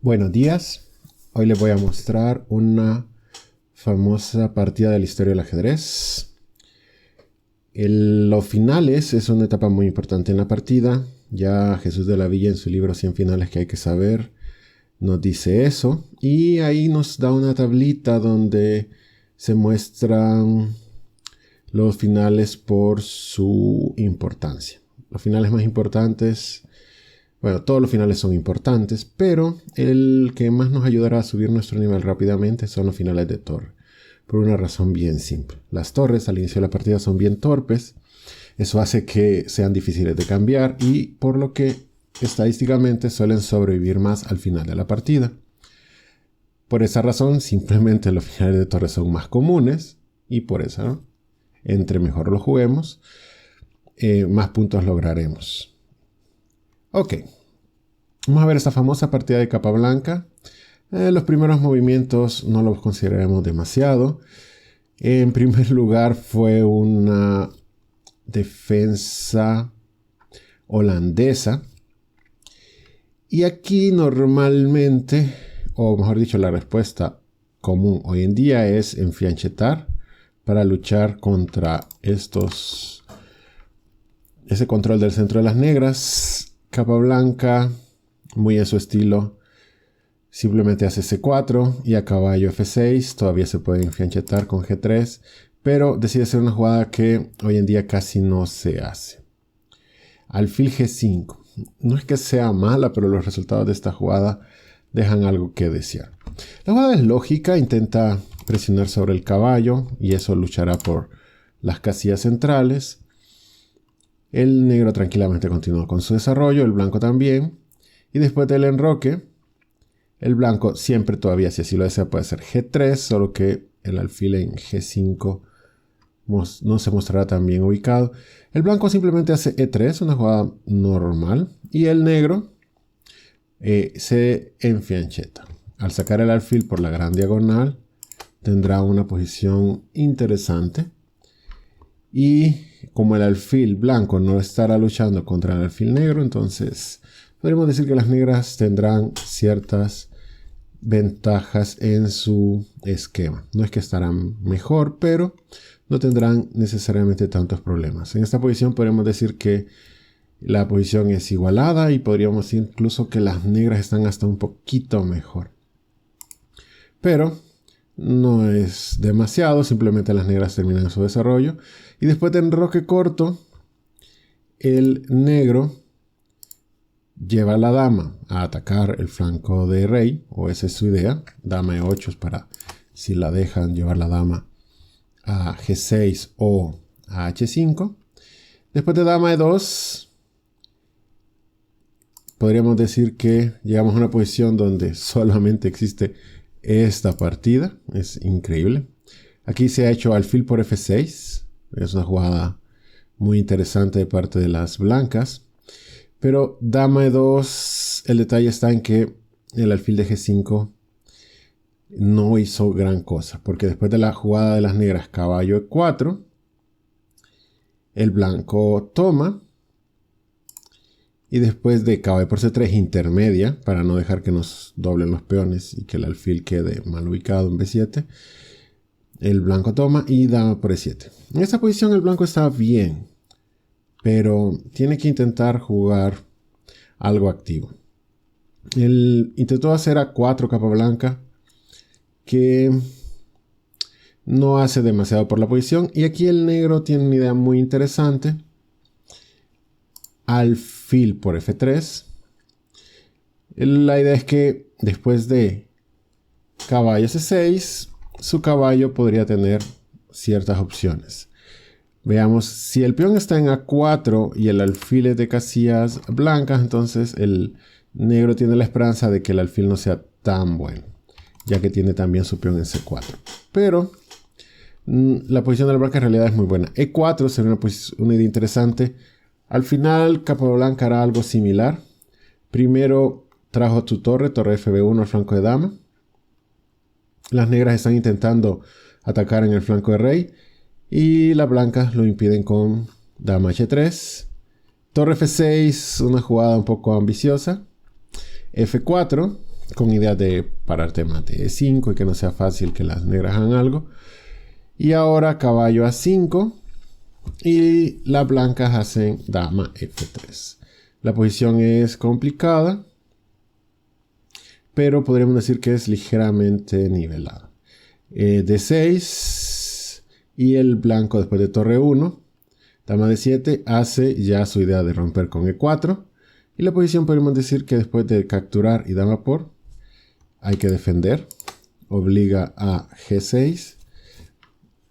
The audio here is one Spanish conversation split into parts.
Buenos días, hoy les voy a mostrar una famosa partida de la historia del ajedrez. Los finales es una etapa muy importante en la partida. Ya Jesús de la Villa en su libro 100 finales que hay que saber nos dice eso. Y ahí nos da una tablita donde se muestran los finales por su importancia. Los finales más importantes, bueno, todos los finales son importantes, pero el que más nos ayudará a subir nuestro nivel rápidamente son los finales de torre. Por una razón bien simple. Las torres al inicio de la partida son bien torpes. Eso hace que sean difíciles de cambiar y por lo que estadísticamente suelen sobrevivir más al final de la partida. Por esa razón, simplemente los finales de torre son más comunes y por eso, ¿no? Entre mejor lo juguemos, más puntos lograremos. Ok, vamos a ver esta famosa partida de Capablanca. Los primeros movimientos no los consideraremos demasiado. En primer lugar fue una defensa holandesa. Y aquí normalmente, o mejor dicho, la respuesta común hoy en día es enfianchetar para luchar contra ese control del centro de las negras. Capablanca, muy a su estilo, simplemente hace C4 y a caballo F6. Todavía se puede enfianchetar con G3, pero decide hacer una jugada que hoy en día casi no se hace. Alfil G5. No es que sea mala, pero los resultados de esta jugada dejan algo que desear. La jugada es lógica, intenta presionar sobre el caballo y eso luchará por las casillas centrales. El negro tranquilamente continúa con su desarrollo, el blanco también. Y después del enroque, el blanco siempre todavía, si así lo desea, puede hacer G3, solo que el alfil en G5 no se mostrará tan bien ubicado. El blanco simplemente hace E3, una jugada normal. Y el negro se enfiancheta. Al sacar el alfil por la gran diagonal, tendrá una posición interesante. Y como el alfil blanco no estará luchando contra el alfil negro, entonces podríamos decir que las negras tendrán ciertas ventajas en su esquema. No es que estarán mejor, pero no tendrán necesariamente tantos problemas. En esta posición podríamos decir que la posición es igualada y podríamos decir incluso que las negras están hasta un poquito mejor. Pero no es demasiado, simplemente las negras terminan su desarrollo. Y después de enroque corto, el negro lleva a la dama a atacar el flanco de rey, o esa es su idea. Dama E8 para si la dejan llevar la dama a G6 o a H5. Después de dama E2, podríamos decir que llegamos a una posición donde solamente existe esta partida. Es increíble. Aquí se ha hecho alfil por F6. Es una jugada muy interesante de parte de las blancas. Pero dama E2, el detalle está en que el alfil de G5 no hizo gran cosa. Porque después de la jugada de las negras caballo E4, el blanco toma. Y después de caballo por C3 intermedia, para no dejar que nos doblen los peones y que el alfil quede mal ubicado en B7, el blanco toma y dama por E7. En esta posición el blanco está bien, pero tiene que intentar jugar algo activo. Él intentó hacer A4 Capablanca, que no hace demasiado por la posición. Y aquí el negro tiene una idea muy interesante. Alfil por F3. La idea es que después de caballo C6, su caballo podría tener ciertas opciones. Veamos, si el peón está en A4 y el alfil es de casillas blancas, entonces el negro tiene la esperanza de que el alfil no sea tan bueno, ya que tiene también su peón en C4. Pero la posición de la blanca en realidad es muy buena. E4 sería una idea interesante. Al final, Capablanca hará algo similar. Primero trajo tu torre FB1 al flanco de dama. Las negras están intentando atacar en el flanco de rey. Y las blancas lo impiden con dama H3. Torre F6, una jugada un poco ambiciosa. F4, con ideas de pararte mate E5 y que no sea fácil que las negras hagan algo. Y ahora caballo A5 y las blancas hacen dama F3. La posición es complicada, pero podríamos decir que es ligeramente nivelada. D6 y el blanco después de torre 1, dama D7 hace ya su idea de romper con E4. Y la posición podríamos decir que después de capturar y dama por, hay que defender. Obliga a G6.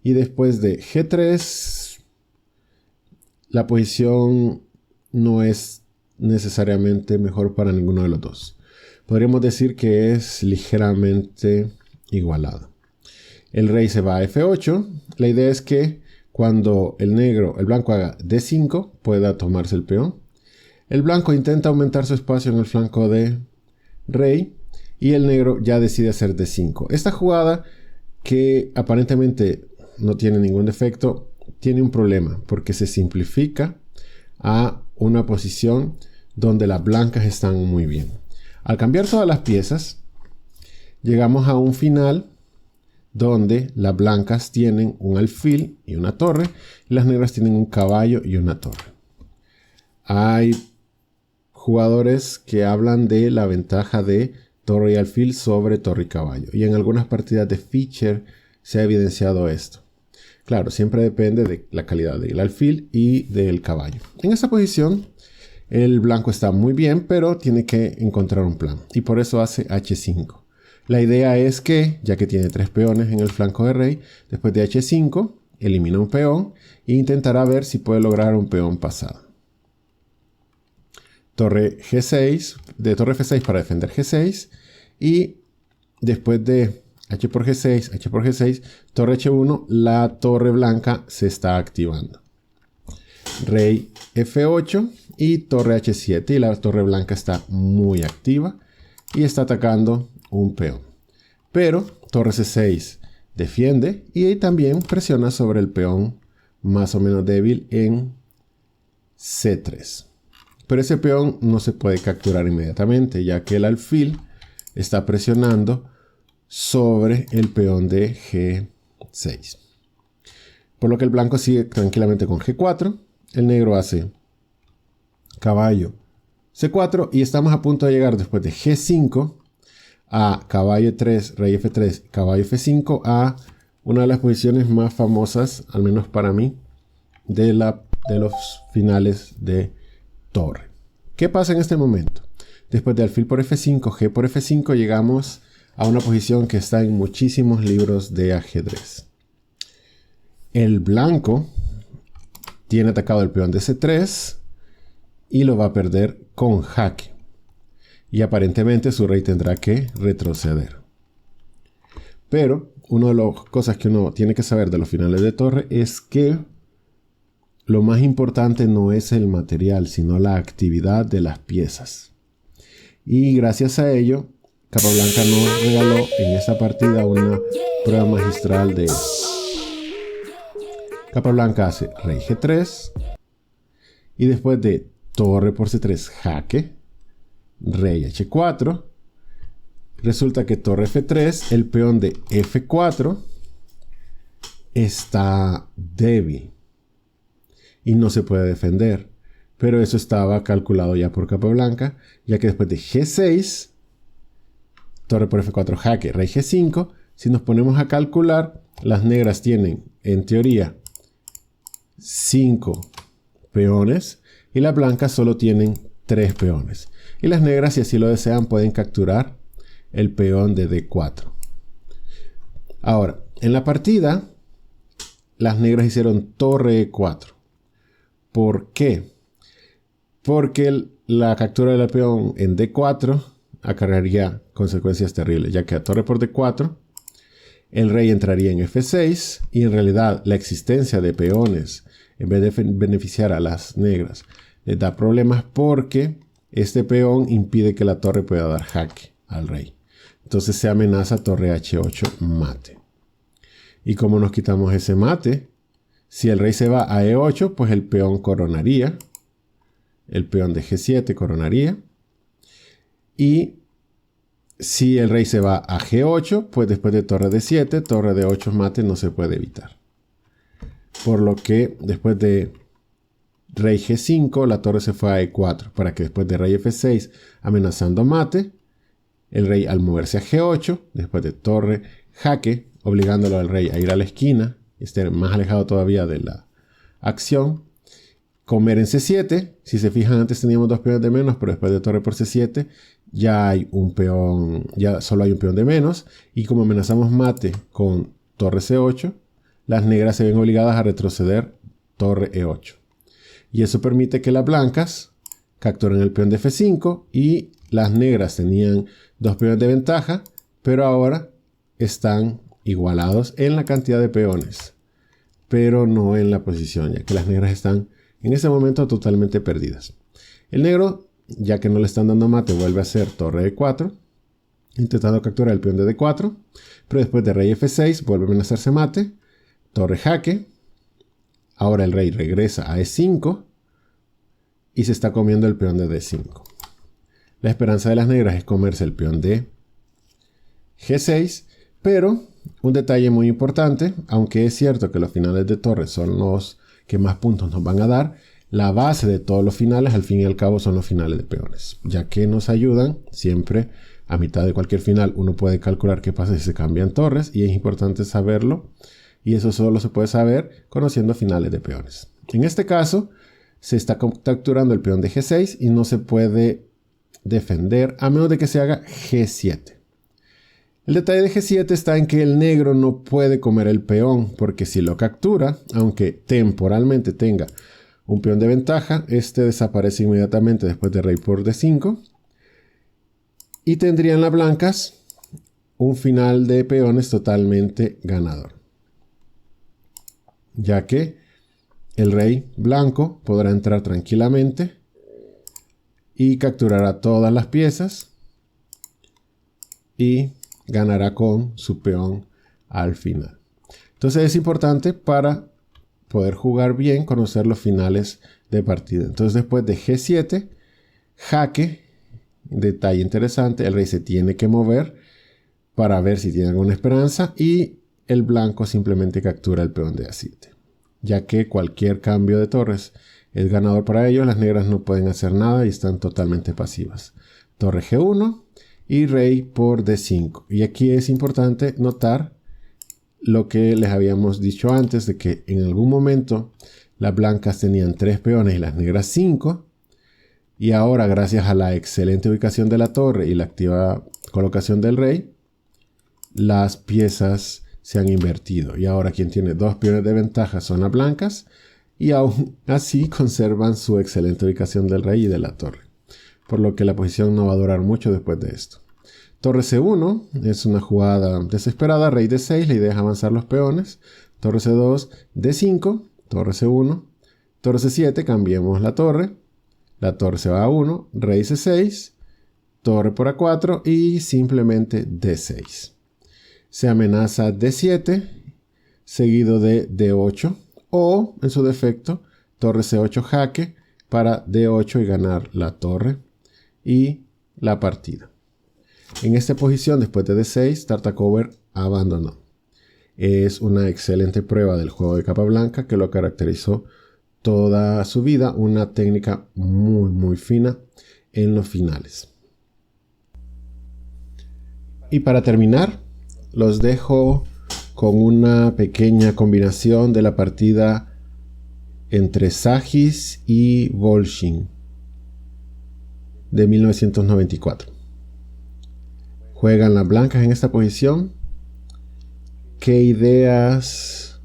Y después de G3, la posición no es necesariamente mejor para ninguno de los dos. Podríamos decir que es ligeramente igualado. El rey se va a F8. La idea es que cuando el blanco haga D5, pueda tomarse el peón. El blanco intenta aumentar su espacio en el flanco de rey y el negro ya decide hacer D5. Esta jugada, que aparentemente no tiene ningún defecto, tiene un problema porque se simplifica a una posición donde las blancas están muy bien. Al cambiar todas las piezas, llegamos a un final donde las blancas tienen un alfil y una torre y las negras tienen un caballo y una torre. Hay jugadores que hablan de la ventaja de torre y alfil sobre torre y caballo. Y en algunas partidas de Fischer se ha evidenciado esto. Claro, siempre depende de la calidad del alfil y del caballo. En esta posición, el blanco está muy bien, pero tiene que encontrar un plan. Y por eso hace H5. La idea es que, ya que tiene 3 peones en el flanco de rey, después de H5, elimina un peón e intentará ver si puede lograr un peón pasado. Torre G6, de torre F6 para defender G6, y después de H por G6, H por G6, torre H1, la torre blanca se está activando. Rey F8 y torre H7, y la torre blanca está muy activa y está atacando un peón. Pero torre C6 defiende y también presiona sobre el peón más o menos débil en C3. Pero ese peón no se puede capturar inmediatamente, ya que el alfil está presionando sobre el peón de G6. Por lo que el blanco sigue tranquilamente con G4. El negro hace caballo C4 y estamos a punto de llegar después de G5 a caballo 3, rey F3, caballo F5 a una de las posiciones más famosas, al menos para mí, de los finales de torre. ¿Qué pasa en este momento? Después de alfil por F5, G por F5, llegamos a una posición que está en muchísimos libros de ajedrez. El blanco tiene atacado el peón de C3 y lo va a perder con jaque. Y aparentemente su rey tendrá que retroceder. Pero una de las cosas que uno tiene que saber de los finales de torre es que lo más importante no es el material, sino la actividad de las piezas. Y gracias a ello, Capablanca nos regaló en esta partida una prueba magistral de eso. Capablanca hace rey G3 y después de torre por C3 jaque, rey H4, resulta que torre F3, el peón de F4 está débil y no se puede defender. Pero eso estaba calculado ya por Capablanca, ya que después de G6, torre por F4 jaque, rey G5, si nos ponemos a calcular, las negras tienen, en teoría, 5 peones y las blancas solo tienen 3 peones. Y las negras, si así lo desean, pueden capturar el peón de D4. Ahora, en la partida, las negras hicieron torre E4. ¿Por qué? Porque la captura del peón en D4 acarrearía consecuencias terribles, ya que a torre por D4 el rey entraría en F6 y en realidad la existencia de peones, en vez de beneficiar a las negras, les da problemas porque este peón impide que la torre pueda dar jaque al rey. Entonces se amenaza torre H8 mate. Y como nos quitamos ese mate, si el rey se va a E8, pues el peón coronaría. El peón de G7 coronaría. Y Si el rey se va a G8, pues después de torre D7, torre D8 mate no se puede evitar. Por lo que después de rey G5, la torre se fue a E4, para que después de rey F6, amenazando mate, el rey al moverse a G8, después de torre jaque, obligándolo al rey a ir a la esquina, esté más alejado todavía de la acción, comer en C7. Si se fijan, antes teníamos 2 peones de menos, pero después de torre por C7 ya hay un peón, ya solo hay un peón de menos, y como amenazamos mate con torre C8, las negras se ven obligadas a retroceder torre E8. Y eso permite que las blancas capturen el peón de F5 y las negras tenían 2 peones de ventaja, pero ahora están igualados en la cantidad de peones, pero no en la posición, ya que las negras están en ese momento totalmente perdidas. El negro, ya que no le están dando mate, vuelve a hacer torre E4, intentando capturar el peón de D4, pero después de rey F6 vuelve a amenazarse mate, torre jaque. Ahora el rey regresa a E5 y se está comiendo el peón de D5. La esperanza de las negras es comerse el peón de G6, pero un detalle muy importante, aunque es cierto que los finales de torre son los que más puntos nos van a dar, la base de todos los finales al fin y al cabo son los finales de peones, ya que nos ayudan siempre a mitad de cualquier final. Uno puede calcular qué pasa si se cambian torres y es importante saberlo, y eso solo se puede saber conociendo finales de peones. En este caso se está capturando el peón de G6 y no se puede defender a menos de que se haga G7. El detalle de G7 está en que el negro no puede comer el peón, porque si lo captura, aunque temporalmente tenga un peón de ventaja, este desaparece inmediatamente después de rey por D5, y tendrían las blancas un final de peones totalmente ganador, ya que el rey blanco podrá entrar tranquilamente y capturará todas las piezas y ganará con su peón al final. Entonces es importante para poder jugar bien conocer los finales de partida. Entonces después de G7, jaque, detalle interesante, el rey se tiene que mover para ver si tiene alguna esperanza y el blanco simplemente captura el peón de A7, ya que cualquier cambio de torres es ganador para ellos. Las negras no pueden hacer nada y están totalmente pasivas. Torre G1 y rey por D5. Y aquí es importante notar lo que les habíamos dicho antes, de que en algún momento las blancas tenían 3 peones y las negras 5. Y ahora, gracias a la excelente ubicación de la torre y la activa colocación del rey, las piezas se han invertido. Y ahora quien tiene 2 peones de ventaja son las blancas, y aún así conservan su excelente ubicación del rey y de la torre, por lo que la posición no va a durar mucho después de esto. Torre C1 es una jugada desesperada, rey D6, la idea es avanzar los peones. Torre C2, D5, torre C1, torre C7, cambiemos la torre se va a 1, rey C6, torre por A4 y simplemente D6. Se amenaza D7, seguido de D8, o en su defecto, torre C8 jaque para D8 y ganar la torre y la partida. En esta posición, después de D6, Tartakower abandonó. Es una excelente prueba del juego de capa blanca que lo caracterizó toda su vida, una técnica muy fina en los finales. Y para terminar, los dejo con una pequeña combinación de la partida entre Sagis y Volshin de 1994. Juegan las blancas en esta posición. ¿Qué ideas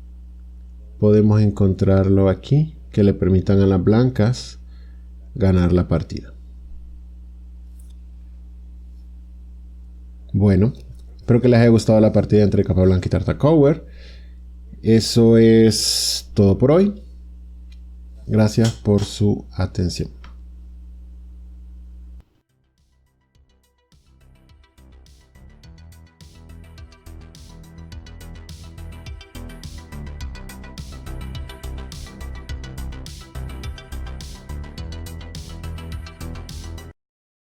podemos encontrarlo aquí que le permitan a las blancas ganar la partida? Bueno, espero que les haya gustado la partida entre Capablanca y Tartakower. Eso es todo por hoy. Gracias por su atención.